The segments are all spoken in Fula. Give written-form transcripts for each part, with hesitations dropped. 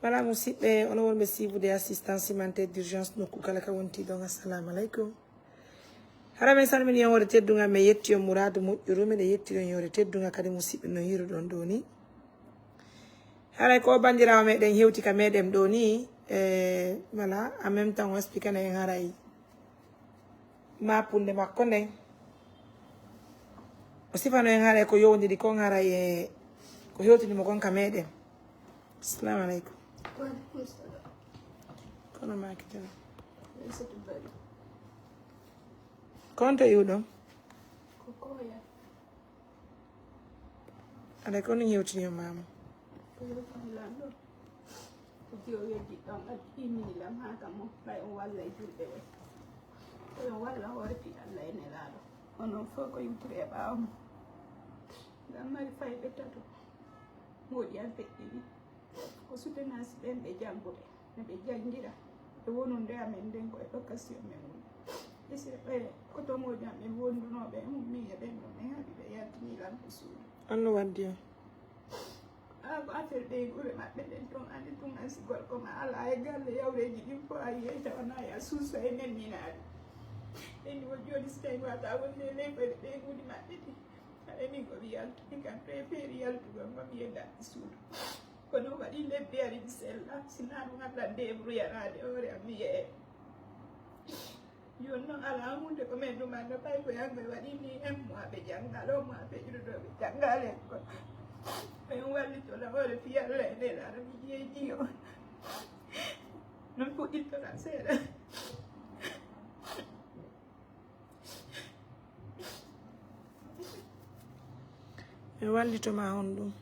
Voilà, musidɓe on wonɓe siibude assistance humanitaire d'urgence nokku kala ka wonti ɗon. Assalamu aleykum. Hara min salmini on wode tedduga mi yetti on mouradu moƴƴuru miɗe yetti on yore tedduga kadi musidɓe no hiruɗon ɗo ni. Haray ko bandirawo meɗen hewti ka meɗen ɗo ni voilà en même temps on explique na en haray mapunde makko nden o sifano en haray ko yowdiri kon haray e ko hewtinimo kon ka meɗen. Assalamu aleykum. Kono makitana konto iwɗon aɗa kono hewtini o mama onon fof ko yimtude e ɓaawmo ngam mari fayɓe tato moƴƴi an feƴƴini ko soutenance ɓen ɓe janngude no ɓe janngira e wonunde amen nden koye occasion men woni isi ɓe kotomoji amen wondunoɓe hummi e ɓen ɗon ɓe haɗi ɓe yaltini lamɓe suudu anno waddi on ko affaire ɓe gure maɓɓe ɗen ton andi tun an si gorko ma ala e galle yawreji ɗin fo a yiyey tawana ya suuso e nenninaaɗe eni wo joni so tawi wata wonde leyɓere ɓe gudi maɓɓe ɗi aɗani komi yaltuni kam préféri yaltugol mami yeddaɗi suudu kono waɗi lebbi ariɗi sella sina ɗum allah débrouillarade hoore am mi yee joni noon ala hunde ko min ɗumanda ɓay ko yangoe waɗini un mois ɓe janggal o mois ɓe ƴuɗoɗoɓe janggal en kon min wallitola hoore fi allah e nelaɗo mi jeeji o non fuɗɗittoɗa seeɗa mi wallitoma on ɗum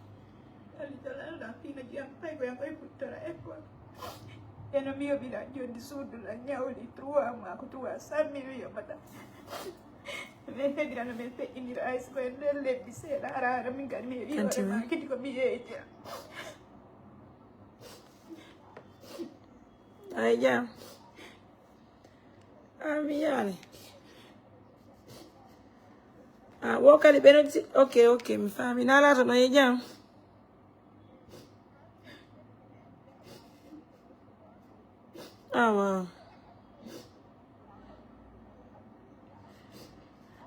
wallitolalɗa fino jiyam ɓay ko yangoye fuɗɗora école eno mi yoɓira joni suudula ñawli 3 mois ko 300 000 yoɓata min heɗirano min feƴƴinira hayso koye nder lebbi seeɗa ara ara min kadi mi heeɓi hoorema kadi komi yeeytira ay jam mi yaani wo kadi ɓeno ok mi faami na laata no e jam wow.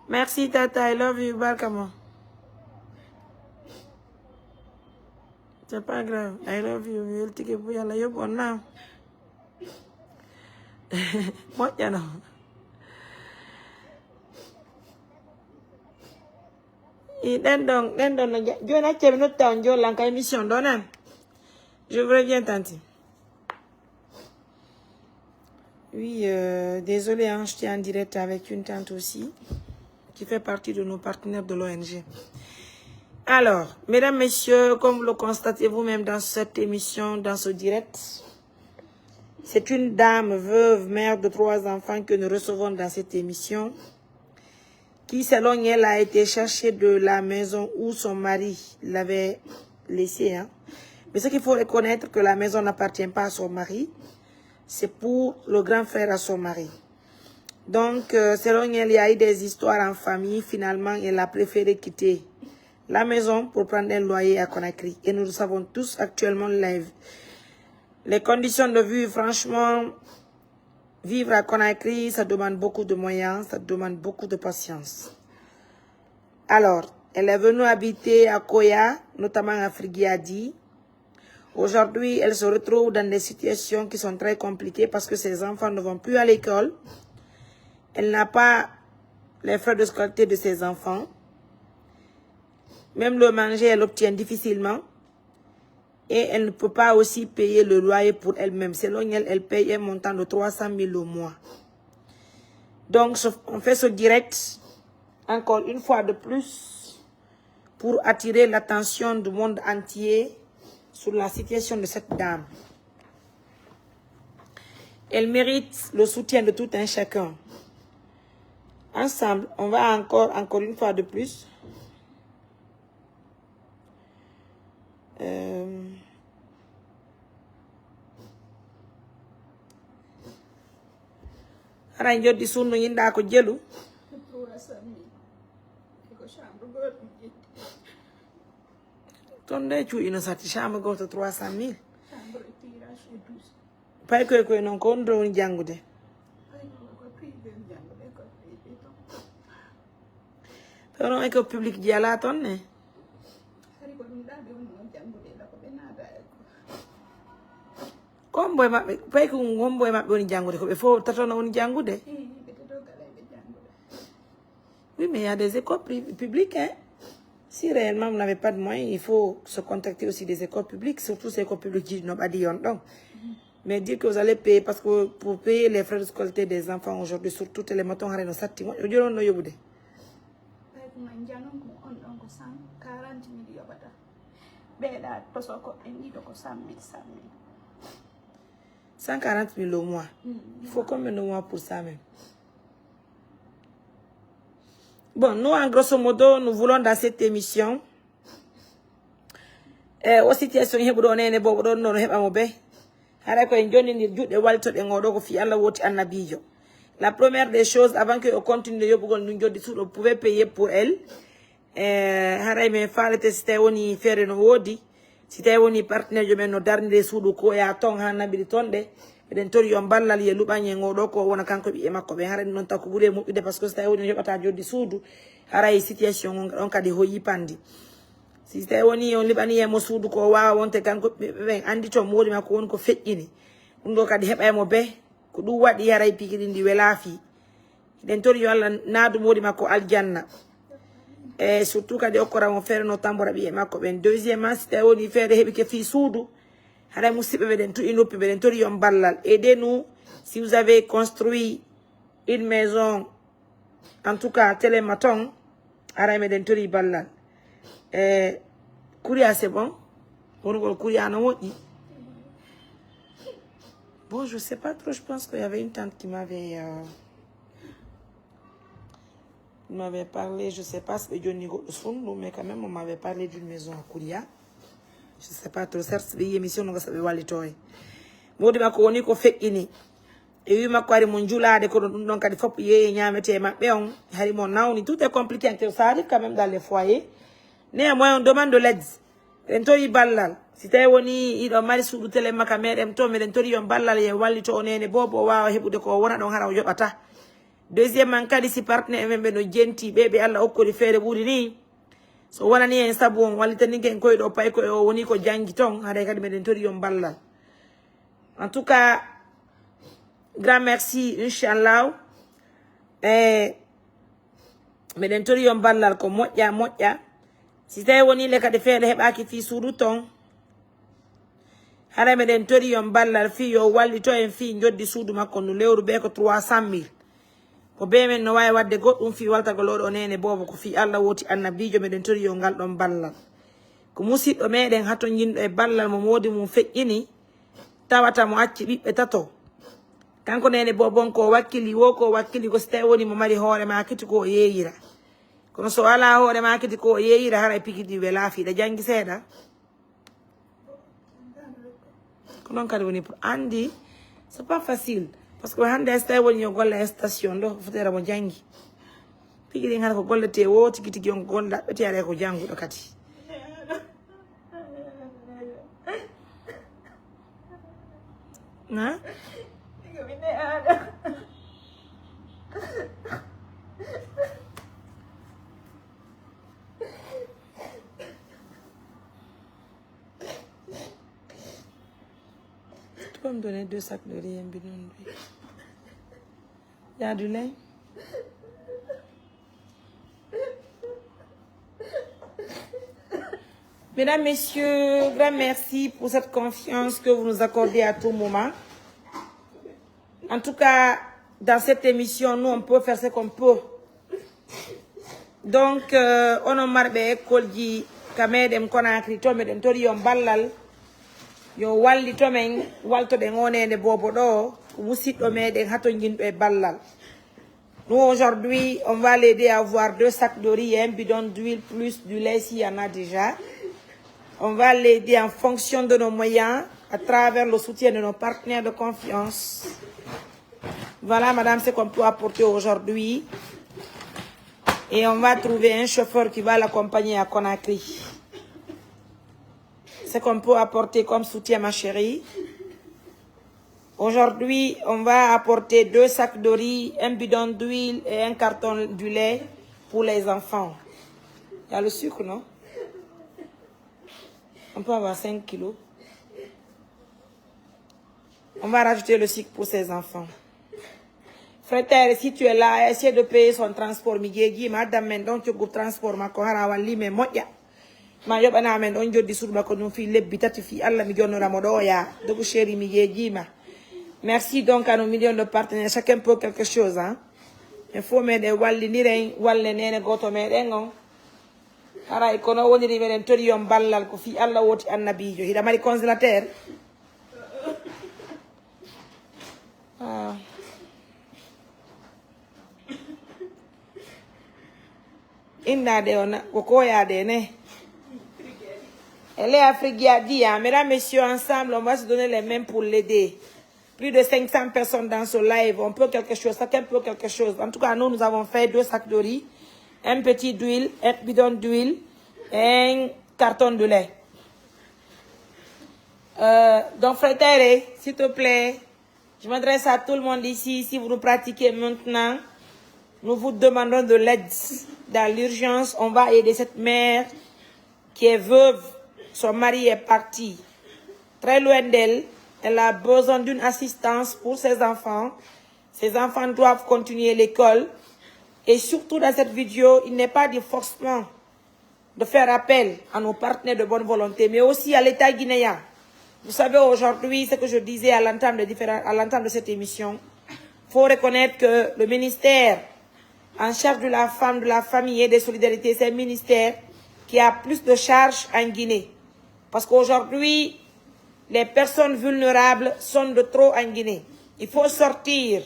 Merci Tata, I love you, Barkamo. C'est pas grave, I love you. You'll take a boy and you're born now. What you know? Den don, je n'ai pas de temps, je l'ai émission donne. Je vous reviens, Tanti. Oui, désolé, hein, j'étais en direct avec une tante aussi, qui fait partie de nos partenaires de l'ONG. Alors, mesdames, messieurs, comme vous le constatez vous-même dans cette émission, dans ce direct, c'est une dame veuve, mère de 3 enfants que nous recevons dans cette émission, qui, selon elle, a été cherchée de la maison où son mari l'avait laissée. Hein. Mais ce qu'il faut reconnaître, que la maison n'appartient pas à son mari, c'est pour le grand frère à son mari. Donc, selon elle, il y a eu des histoires en famille. Finalement, elle a préféré quitter la maison pour prendre un loyer à Conakry. Et nous le savons tous actuellement, les conditions de vie, franchement, vivre à Conakry, ça demande beaucoup de moyens, ça demande beaucoup de patience. Alors, elle est venue habiter à Koya, notamment à Frigiadi. Aujourd'hui, elle se retrouve dans des situations qui sont très compliquées parce que ses enfants ne vont plus à l'école. Elle n'a pas les frais de scolarité de ses enfants. Même le manger, elle l'obtient difficilement. Et elle ne peut pas aussi payer le loyer pour elle-même. Selon elle, elle paye un montant de 300 000 au mois. Donc, on fait ce direct, encore une fois de plus, pour attirer l'attention du monde entier sur la situation de cette dame. Elle mérite le soutien de tout un chacun. Ensemble, on va encore une fois de plus, Ton de tu ino sati chambre goto 300 000. cash et tout ça. Pas que non kon do ni jangude. Ay ko privé jangude ko privé ton. Pero école publique ji ala ton ne. Hari ko dum dabe on jangude la ko be nada e ko. Comme boy mabbe pay ko ngom boy mabbe woni jangude ko be fo tatono woni jangude. Be to kala be jangude. Oui, mais il y a des écoles publiques hein. Si réellement vous n'avez pas de moyens, il faut se contacter aussi des écoles publiques, surtout ces écoles publiques qui n'ont pas dit donc. Mais dire que vous allez payer, parce que pour payer les frais de scolarité des enfants aujourd'hui, surtout les motos, on a sati, on dirait on a eu des. 40 millions bata. Beda to soko endi do ko 100 000. 140 000 au mois. Il faut combien de mois pour ça même? Bon, nous, en grosso modo, nous voulons dans cette émission, aux situations qui sont données, la première des choses, avant que on continue, vous pouvez payer pour elle. Si tu as partenaire, je me dernier sous ko ya tong hanabilitonde. Eden tori yon ballal ye lubanye ngodo ko wona kanko bi e makko be hare non takko bure mu de parce que sta woni yobata joddi suudu haray situation on kadi ho yipandi si sta woni on libani e mo suudu ko waawa wonte kanko be andi to modi makko won ko feƴƴini dum do kadi heba e mo be ko dum wadi haray pikiri ndi welafi eden tori yo Allah naadu modi makko aljanna e surtout kadi okora mo fere no tambora bi e makko ben deuxièmement si sta woni fere hebi ke fi suudu. Aidez-nous si vous avez construit une maison, en tout cas, télématon, Kouria, c'est bon? Bon, je sais pas trop, je pense qu'il y avait une tante qui m'avait parlé, je sais pas si c'est Johnny Gossundou, mais quand même, on m'avait parlé d'une maison à Kouria. Je sais pas trop, certes, c'est une émission que vous avez vu. Modi mako woni ko fekkini e wi makko ari mon julade ko don kadi fop ye nyamete mabbe on hari mon nawni tout est compliqué ça arrive quand même dans les foyers néanmoins on demande de l'aide en to yi ballal si tay woni ido mari suudu tele maka medem to meden tori yon ballal ye walli to onene bobo waawa hebude ko wona don haraw jobata deuxièmement kadi si partenaire membe no jenti bebe Allah okkori fere buri ni so wona ni en sabu on walli tan ngen koy do pay ko woni ko jangi ton hare kadi meden tori yon ballal. En tout cas, grand merci, Inch'Allah. Meden tori yon ballal ko moƴƴa. Si tawi woni le kadi feere heɓaki fi suudu ton. Hara meden tori yon ballal fi yo walli to en fi joddi suudu makko no lewru be ko 300 000. Ko be men no wawi wadde goɗɗum fi waltago loɗo nene bobo ko fi Allah woti annabijo meden tori yo ngal ɗon ballal. Ko musidɗo meɗen hato jinɗo e ballal mo modi mum feƴƴini. Tawata mo acci ɓiɓɓe tato kanko nene bobon ko wakkili ko so tawi woni mo mari hoore makiti ko yeeyira kono so ala hoore makiti ko yeeyira hara pikidi wela fiiɗa jangi seeɗa ko noon kadi woni pour andi c'est pas facile parce que hande so tawi woni yo golla station ɗo fotera mo jangi pikidi hara ko gollete wo tigi tigi on ko golla ɓete ara ko janguɗo kadi Hein? Tu peux me donner 2 sacs de riz, un bidon d'huile? Il y a du lait? Mesdames, Messieurs, grand merci pour cette confiance que vous nous accordez à tout moment. En tout cas, dans cette émission, nous, on peut faire ce qu'on peut. Donc, on a marqué l'école qui kamedem Conakry to medem tori yon ballal yo walli to men walto de ngonene bobo do musiddo meden hato jindo e ballal. Nous, aujourd'hui, on va l'aider à avoir 2 sacs de riz et un bidon d'huile plus du lait s'il y en a déjà. On va l'aider en fonction de nos moyens, à travers le soutien de nos partenaires de confiance. Voilà, madame, ce qu'on peut apporter aujourd'hui. Et on va trouver un chauffeur qui va l'accompagner à Conakry. Ce qu'on peut apporter comme soutien, ma chérie. Aujourd'hui, on va apporter 2 sacs de riz, un bidon d'huile et un carton de lait pour les enfants. Il y a le sucre, non? On peut avoir 5 kilos. On va rajouter le sucre pour ces enfants. Frère, si tu es là, essaie de payer son transport. Madame, maintenant tu as transport. Ma kohara wali me moya. Ma yobana men on jodi surba ko dum fi lebbi tati fi Allah mi jonno ramodo ya. Dogu chéri mi ma. Merci donc à nos millions de partenaires. Chacun peut quelque chose. Hein? Il faut m'aider. Walli niren, walle nene goto meɗen on. Ara kono woniri meɗen tori yon ballal ko fi Allah woti annabijo. Hiɗa mari congélateur. Ah. Inda de ona kokoya de ne. Elle est afrigiadi. Mesdames, messieurs, ensemble, on va se donner les mains pour l'aider. Plus de 500 personnes dans ce live. On peut quelque chose. Chacun peut quelque chose. En tout cas, nous avons fait 2 sacs de riz, un petit d'huile, un bidon d'huile et un carton de lait. Donc, frère, s'il te plaît, je m'adresse à tout le monde ici. Si vous nous pratiquez maintenant, nous vous demandons de l'aide. Dans l'urgence, on va aider cette mère qui est veuve. Son mari est parti. Très loin d'elle. Elle a besoin d'une assistance pour ses enfants. Ses enfants doivent continuer l'école. Et surtout dans cette vidéo, il n'est pas dit forcément de faire appel à nos partenaires de bonne volonté, mais aussi à l'État guinéen. Vous savez, aujourd'hui, ce que je disais à l'entame de cette émission, il faut reconnaître que le ministère en charge de la femme, de la famille et des solidarités, c'est un ministère qui a plus de charges en Guinée. Parce qu'aujourd'hui, les personnes vulnérables sont de trop en Guinée. Il faut sortir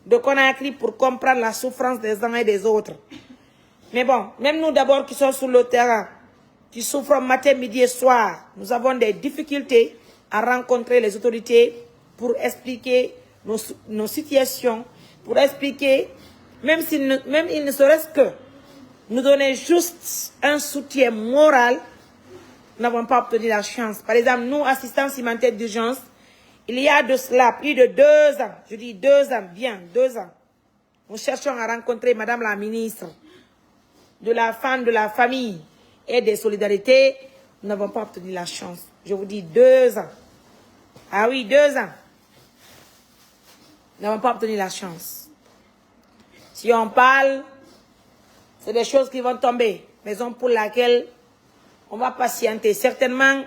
de Conakry pour comprendre la souffrance des uns et des autres. Mais bon, même nous d'abord qui sommes sur le terrain, qui souffrons matin, midi et soir, nous avons des difficultés à rencontrer les autorités pour expliquer nos situations, pour expliquer, même il ne serait-ce que nous donner juste un soutien moral, nous n'avons pas obtenu la chance. Par exemple, nous, assistants humanitaires d'urgence, il y a de cela plus de 2 ans, je dis 2 ans, bien 2 ans, nous cherchons à rencontrer Madame la ministre de la femme, de la famille et des solidarités. Nous n'avons pas obtenu la chance. Je vous dis 2 ans. Ah oui, 2 ans. Nous n'avons pas obtenu la chance. Si on parle, c'est des choses qui vont tomber. Raison pour laquelle on va patienter. Certainement,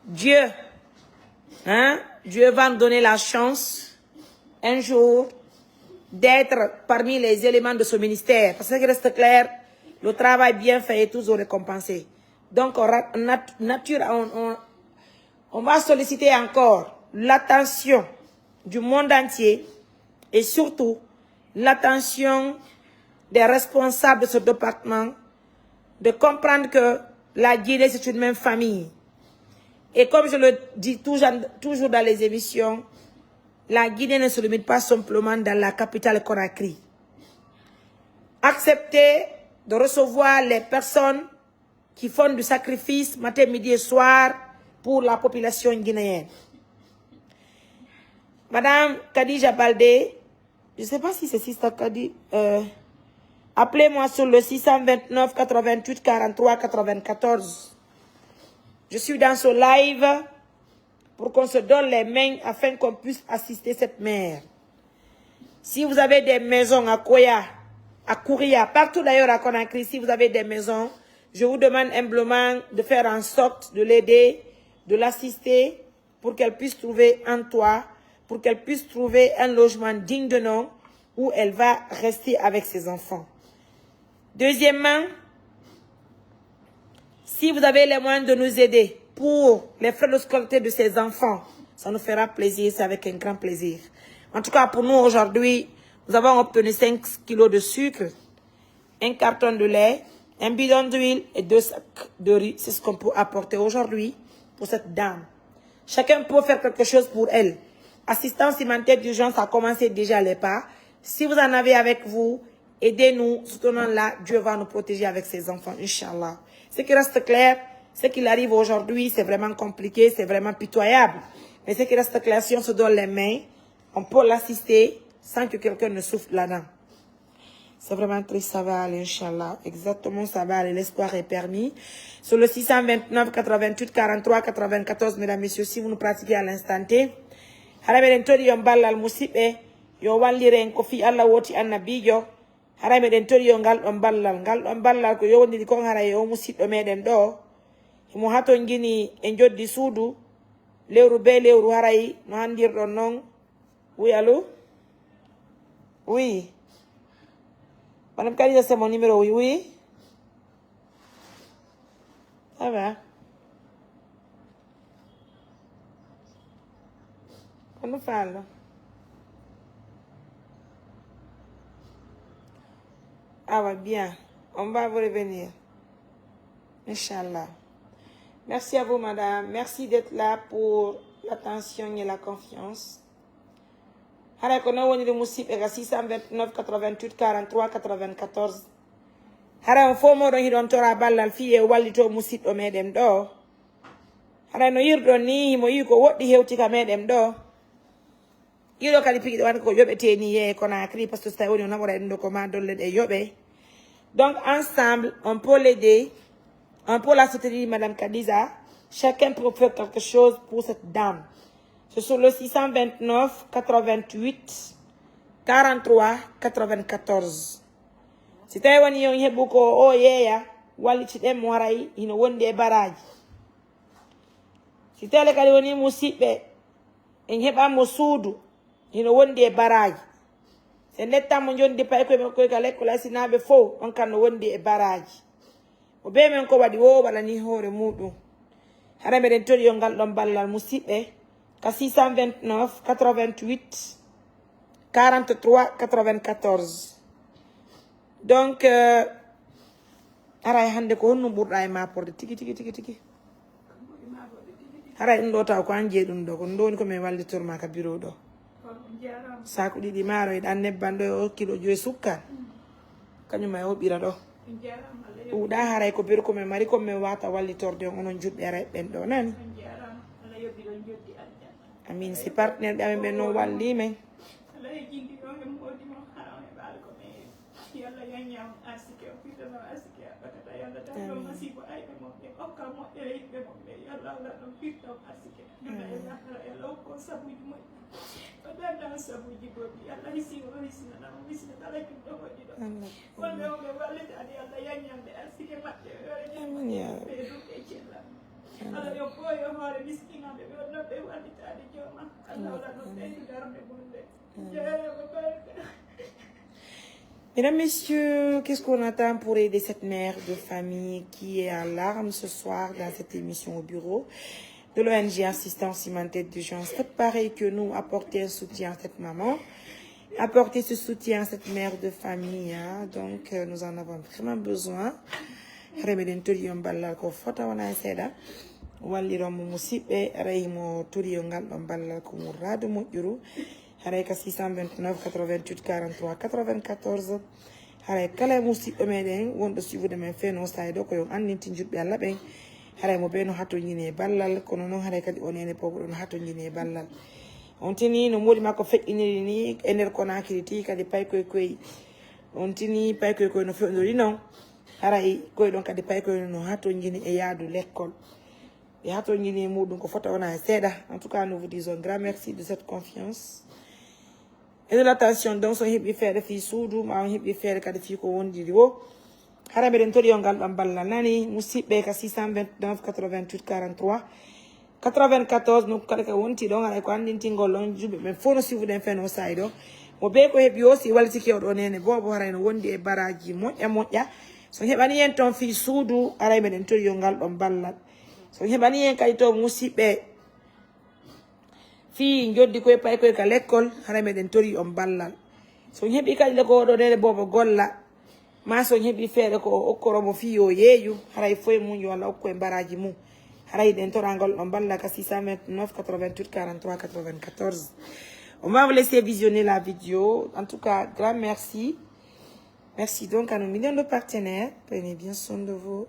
Dieu va nous donner la chance, un jour, d'être parmi les éléments de ce ministère. Parce que reste clair, le travail bien fait est toujours récompensé. Donc, on va solliciter encore l'attention du monde entier et surtout l'attention des responsables de ce département de comprendre que la Guinée, c'est une même famille. Et comme je le dis toujours dans les émissions, la Guinée ne se limite pas simplement dans la capitale Conakry. Acceptez de recevoir les personnes qui font du sacrifice matin, midi et soir pour la population guinéenne. Madame Khadija Baldé, je ne sais pas si c'est Sister Khadi, appelez-moi sur le 629 88 43 94. Je suis dans ce live pour qu'on se donne les mains afin qu'on puisse assister cette mère. Si vous avez des maisons à Koya, à Kouria, partout d'ailleurs à Conakry, si vous avez des maisons, je vous demande humblement de faire en sorte de l'aider, de l'assister pour qu'elle puisse trouver un toit, pour qu'elle puisse trouver un logement digne de nom où elle va rester avec ses enfants. Deuxièmement, si vous avez les moyens de nous aider pour les frais de scolarité de ces enfants, ça nous fera plaisir, c'est avec un grand plaisir. En tout cas, pour nous aujourd'hui, nous avons obtenu 5 kilos de sucre, un carton de lait, un bidon d'huile et 2 sacs de riz. C'est ce qu'on peut apporter aujourd'hui pour cette dame. Chacun peut faire quelque chose pour elle. Assistance humanitaire d'urgence a commencé déjà les pas. Si vous en avez avec vous, aidez-nous, soutenons-la. Dieu va nous protéger avec ses enfants, Inch'Allah. Ce qui reste clair, ce qu'il arrive aujourd'hui, c'est vraiment compliqué, c'est vraiment pitoyable. Mais ce qui reste clair, si on se donne les mains, on peut l'assister sans que quelqu'un ne souffle là-dedans. C'est vraiment triste, ça va aller, Inch'Allah. Exactement, ça va aller, l'espoir est permis. Sur le 629, 88, 43, 94, mesdames, messieurs, si vous nous pratiquez à l'instant T, harameɗen tori yo ballal musidɓe yo walliren ko fi Allah woti annabijo harameɗen tori yo ngal ɗon ballal ko yowdiri kon haray yo musidɗo meɗen ɗo imo haton gini e joddi suudu lewru be lewru haray no handirɗon noon oui allô oui madame Khadija c'est mon numéro oui ça va on nous parle. Ah ouais, bien. On va vous revenir. Inch'Allah. Merci à vous, madame. Merci d'être là pour l'attention et la confiance. Haray ko no woni de musidɓe ga 629 88 43 94. Haray on fo moɗon hiɗon tora ballal fi e wallito musidɗo meɗen ɗo. Haray no yirɗon ni mo yi ko woɗɗi hewti ka meɗen ɗo. Yiɗo kadi pigiɗo wata ko yoɓeteni ye Conakry parce que so tawi woni o naɓora ɗum ɗo ko ma dolle ɗe yoɓe. Donc ensemble on peut l'aider, on peut la soutenir madame Khadija. Chacun peut faire quelque chose pour cette dame. C'est sur le 629 88 43 94. Si tawi woni yon heɓu ko o yeeya wallitiɗen mo haray hino wondi e baraji. Si tawi kadi woni musidɓe en heɓanmo suudu hino wondi e baraji. Se nettamo jondi pay koye ka lekkol asinaɓe fof on kan no wondi e baraji. O be men ko waɗi wo waɗani hoore muɗum. Hara meɗen tori yo ngal ɗon ballal musidɓe ka 629 88 43 94. Donc haray hande ko honno ɓurɗa e maporde tigi. Haray ɗum ɗo taw ko an jeeyi ɗum ɗo ko ɗum ɗo woni komin wallitorma ka bureau ɗo. Saku ɗiɗi maaro e ɗan nebban ɗo e kilo 5 sukkar kañum e hoɓira ɗo ɗuuɗa haray ko biri komin mari komin wata wallitorde on onon juɗɓe reɓɓen ɗo nani amin si partenaire ɓe amen ɓe noon walli men Mesdames, messieurs, qu'est-ce qu'on attend pour aider cette mère de famille qui est en larmes ce soir dans cette émission au bureau de l'ONG Assistance Humanitaire d'Urgence? Faites pareil que nous, apporter un soutien à cette maman, apporter ce soutien à cette mère de famille. Hein? Donc, nous en avons vraiment besoin. Remeden turiyon ballal ko fota wana seda walliron mo musidɓe raymo turiyo ngal ɗon ballal ko murradu moƴƴuru haray ka 629 88 43 94 haray kala musidɗo meɗen wonɗo suivude men feno sayi ɗo ko yon andinti juɗɓe Allah ɓen haray mo ɓe no hattoñini e ballal kono noon haray kadi onene poɓo no hattoñini e ballal on tini no moɗi makko feƴƴiniri ni e nder Conakry ti kadi paykoy koye on tini paykoy koye no fewdori noon haray koye ɗon kadi paykoy no hattoñini e yaadu l'école e hattoñini e muɗum ko fota wona e seeɗa. En tout cas nous vous disons grand merci de cette confiance et de l'attention. Donc so heɓi feere fi suudu ma on heɓi feere kadi fi ko wondiri o hara meɗen tori yo ngal ɗon balla nani musidɓe ka 629 88 43 94 nokku kala ka wonti ɗon haɗa ko andintingol ɗon juɓe ɓen fof no sifuɗen fen o sayi ɗo mo be ko heɓi o si wallitiki oɗo nene bobo haray no wondi e baraji moƴƴa so heɓani hen toon fi suudu aray meɗen tori yo ngal ɗon ballal so heɓani hen kadi to musidɓe fi joddi koye pay koye ka l'école haray meɗen tori on ballal so heɓi kadi le ko oɗo nene bobo golla ma so heɓi feere ko okkoromo fi yo yeeyu haray foye mum yo Allah okko e baraji mum haray den torangol on balla ka 629 88 43 94. On va vous laisser visionner la vidéo. En tout cas, grand merci. Merci donc à nos millions de partenaires. Prenez bien soin de vous.